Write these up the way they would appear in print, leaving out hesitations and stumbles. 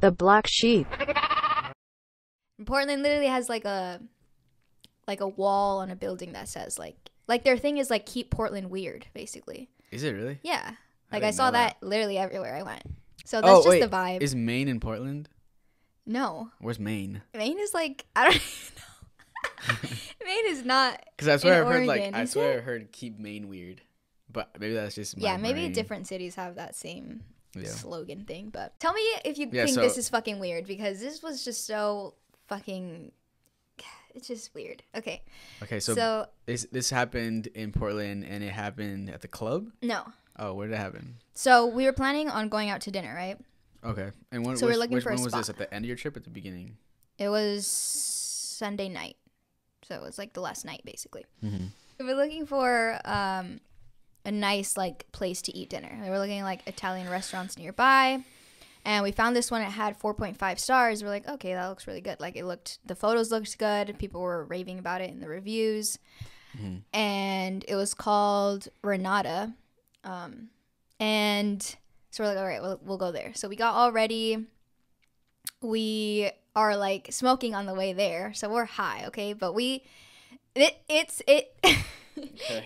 The black sheep. Portland literally has like a wall on a building that says like their thing is like keep Portland weird, basically. Is it really? Yeah. Like I didn't saw know that literally everywhere I went. So that's just the vibe. Is Maine in Portland? No. Where's Maine? Maine is like, I don't even know. Maine is not. Because I swear in I heard Oregon, I swear I heard keep Maine weird, but maybe that's just my maybe brain. different cities have that same Yeah. slogan thing. But tell me if you Yeah, think so- this is fucking weird, because this was just so fucking. It's just weird. Okay. Okay, so this happened in Portland and it happened at the club. No. Oh, where did it happen? So we were planning on going out to dinner, right? Okay, and when So we're looking which for a one was this? spot. At the end of your trip, or at the beginning? It was Sunday night, so it was like the last night, basically. Mm-hmm. We were looking for a nice like place to eat dinner. We were looking at like Italian restaurants nearby, and we found this one. It had 4.5 stars. We're like, okay, that looks really good. Like the photos looked good. People were raving about it in the reviews, and it was called Renata, and so we're like, all right, we'll go there. So we got all ready. We are like smoking on the way there, so we're high, okay? But it's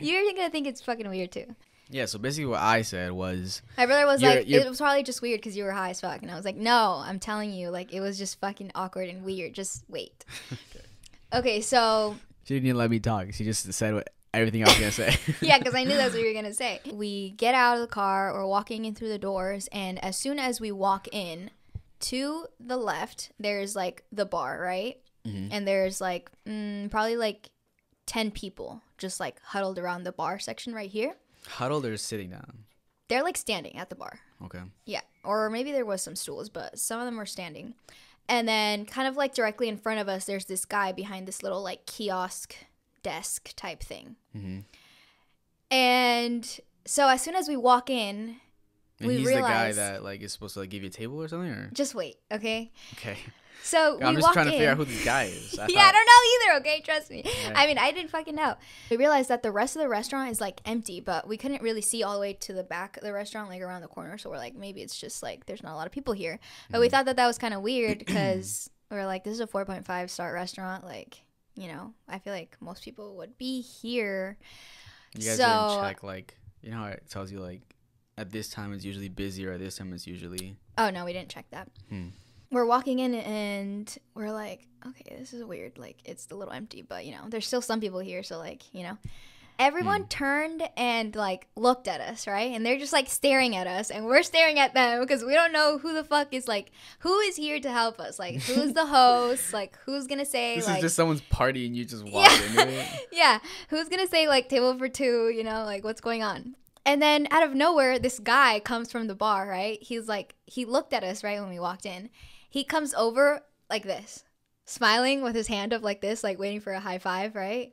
you're gonna think it's fucking weird too. Yeah. So basically, what I said was, My brother was You're- like, you're- it was probably just weird because you were high as fuck, and I was like, no, I'm telling you, like it was just fucking awkward and weird. Just wait. Okay, so she didn't even let me talk. She just said everything I was gonna say. yeah, because I knew that's what you were gonna say. We get out of the car, we're walking in through the doors, and as soon as we walk in, to the left, there's like the bar, right? And there's like probably like 10 people just like huddled around the bar section right here. Huddled or sitting down? They're like standing at the bar. Okay. Yeah, or maybe there was some stools, but some of them were standing. And then kind of like directly in front of us, there's this guy behind this little like kiosk desk type thing. And so as soon as we walk in, And we he's realize, the guy that like is supposed to like give you a table or something, or just wait, okay? okay. So I'm we just walk trying to figure in. out who this guy is. Yeah, I don't know either, okay? Trust me. Yeah. I mean, I didn't fucking know. We realized that the rest of the restaurant is like empty, but we couldn't really see all the way to the back of the restaurant, like around the corner. So we're like, maybe it's just like there's not a lot of people here. But we thought that was kind of weird because we were like, this is a 4.5 star restaurant. Like, you know, I feel like most people would be here. You guys didn't check like, you know how it tells you like at this time it's usually busy or at this time it's usually. Oh, no, we didn't check that. We're walking in and we're like, okay, this is weird. Like, it's a little empty, but, you know, there's still some people here. So, like, you know, everyone turned and, like, looked at us, right? And they're just, like, staring at us. And we're staring at them because we don't know who the fuck is, like, who is here to help us? Like, who's the host? Like, who's going to say, This like. is just someone's party and you just walk into it. Yeah. Who's going to say, like, table for two, you know, like, what's going on? And then out of nowhere, this guy comes from the bar, right? He's like, he looked at us, right, when we walked in. He comes over like this, smiling with his hand up like this, like waiting for a high five, right?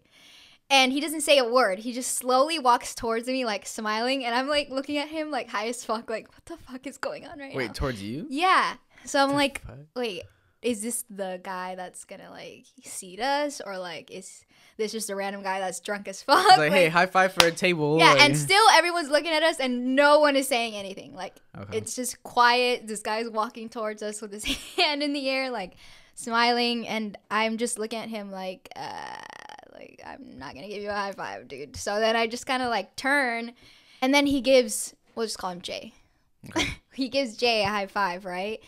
And he doesn't say a word. He just slowly walks towards me, like smiling. And I'm like looking at him like high as fuck, like, what the fuck is going on right now? Wait, towards you? Yeah. So I'm like, fuck? wait, is this the guy that's gonna like seat us? Or like, is this just a random guy that's drunk as fuck? It's like, hey, high five for a table. Yeah, like- and still everyone's looking at us and no one is saying anything. Like, Okay. it's just quiet. This guy's walking towards us with his hand in the air, like, smiling. And I'm just looking at him like, I'm not going to give you a high five, dude. So then I just kind of, like, turn. And then he gives, we'll just call him Jay. Okay. He gives Jay a high five, right?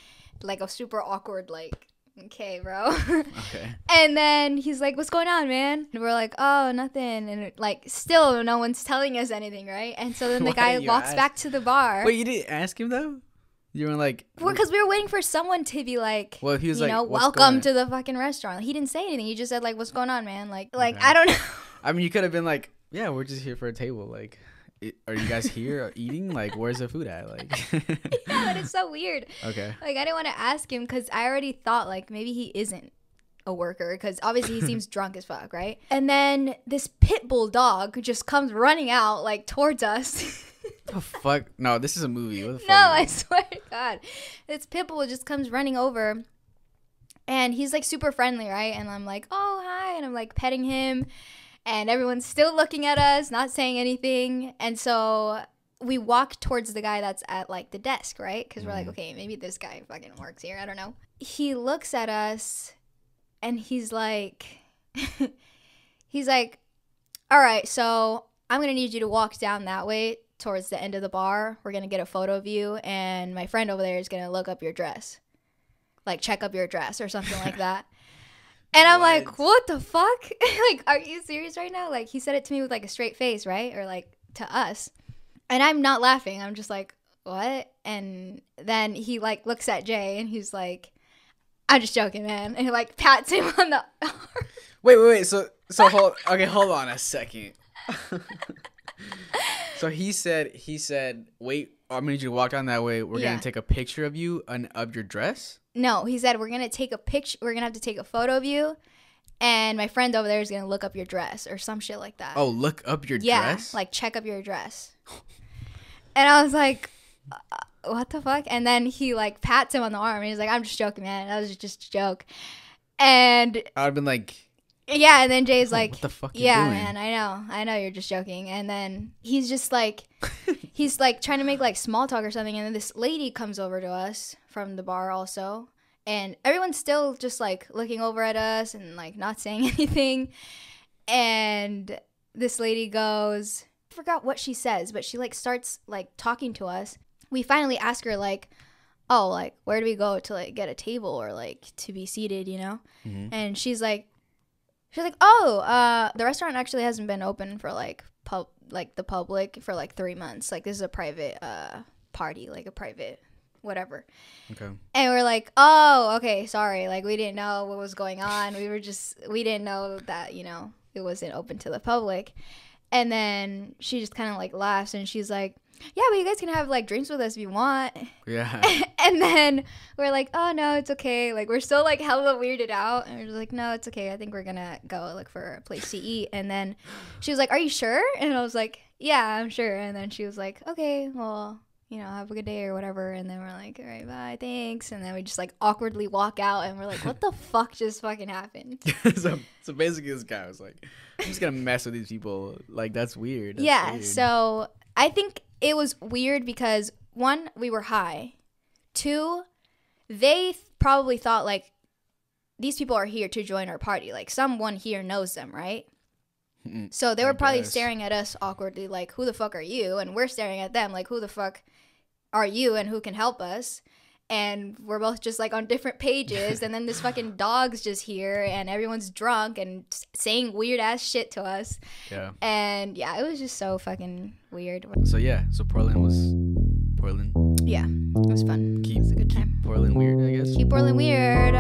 Like a super awkward, like, okay, bro. Okay. And then he's like, what's going on, man? And we're like, oh, nothing. And like, still no one's telling us anything, right? And so then the Why guy didn't you walks ask? back to the bar. Wait, you didn't ask him though? You were like, Because we were waiting for someone to be like, well, he was you like, know, "What's welcome going-" to the fucking restaurant. He didn't say anything. He just said like, what's going on, man? Like, Okay. I don't know. I mean, you could have been like, yeah, we're just here for a table. Like, are you guys here or eating? Like, where's the food at? Like, Yeah, but it's so weird. okay. Like, I didn't want to ask him because I already thought like maybe he isn't a worker because obviously he seems drunk as fuck, right? And then this pit bull dog just comes running out like towards us. What the fuck? No, this is a movie. What the fuck? No, I swear to God. This pit bull just comes running over and he's like super friendly, right? And I'm like, oh, hi. And I'm like petting him and everyone's still looking at us, not saying anything. And so we walk towards the guy that's at like the desk, right? Because we're like, okay, maybe this guy fucking works here. I don't know. He looks at us and he's like, all right, so I'm going to need you to walk down that way towards the end of the bar. We're going to get a photo of you, and my friend over there is going to look up your dress. Like, check up your dress or something like that. And I'm like, what the fuck? Like, are you serious right now? Like, he said it to me with, like, a straight face, right? Or, like, to us. And I'm not laughing. I'm just like, what? And then he, like, looks at Jay, and he's like, I'm just joking, man. And he, like, pats him on the arm. Wait. So hold on a second. So he said, wait, I'm gonna need you to walk down that way. We're gonna take a picture of you and of your dress. No, he said we're gonna take a picture. We're gonna have to take a photo of you, and my friend over there is gonna look up your dress or some shit like that. Oh, look up your dress? Yeah, like check up your dress. And I was like, what the fuck? And then he like pats him on the arm, and he's like, I'm just joking, man. That was just a joke. And I'd been like, yeah, and then Jay's like, what the fuck you yeah, doing? man, I know you're just joking. And then he's just like, he's like trying to make like small talk or something. And then this lady comes over to us from the bar also. And everyone's still just like looking over at us and like not saying anything. And this lady goes, I forgot what she says, but she like starts like talking to us. We finally ask her like, oh, like where do we go to like get a table or like to be seated, you know? Mm-hmm. And she's like, oh, the restaurant actually hasn't been open for like the public for like 3 months. Like this is a private party, like a private whatever. Okay. And we're like, oh, okay, sorry. Like we didn't know what was going on. We didn't know that, you know, it wasn't open to the public. And then she just kind of like laughs and she's like, yeah, but you guys can have like drinks with us if you want. Yeah. And then we're like, oh no, it's okay. Like we're still like hella weirded out. And we're just like, no, it's okay. I think we're gonna go look for a place to eat. And then she was like, are you sure? And I was like, yeah, I'm sure. And then she was like, okay, well, you know, have a good day or whatever. And then we're like, all right, bye, thanks. And then we just like awkwardly walk out and we're like, what the fuck just fucking happened? So basically this guy was like, I'm just gonna mess with these people. Like that's weird. That's yeah. weird. So I think it was weird because 1, we were high. 2, they probably thought like these people are here to join our party. Like someone here knows them, right? So they were probably staring at us awkwardly like, who the fuck are you? And we're staring at them like, who the fuck are you and who can help us? And we're both just like on different pages. And then this fucking dog's just here and everyone's drunk and saying weird ass shit to us. Yeah. And yeah, it was just so fucking weird. So yeah, so Portland. Yeah, it was fun. Keep it was a good time. Portland weird, I guess. Keep Portland weird.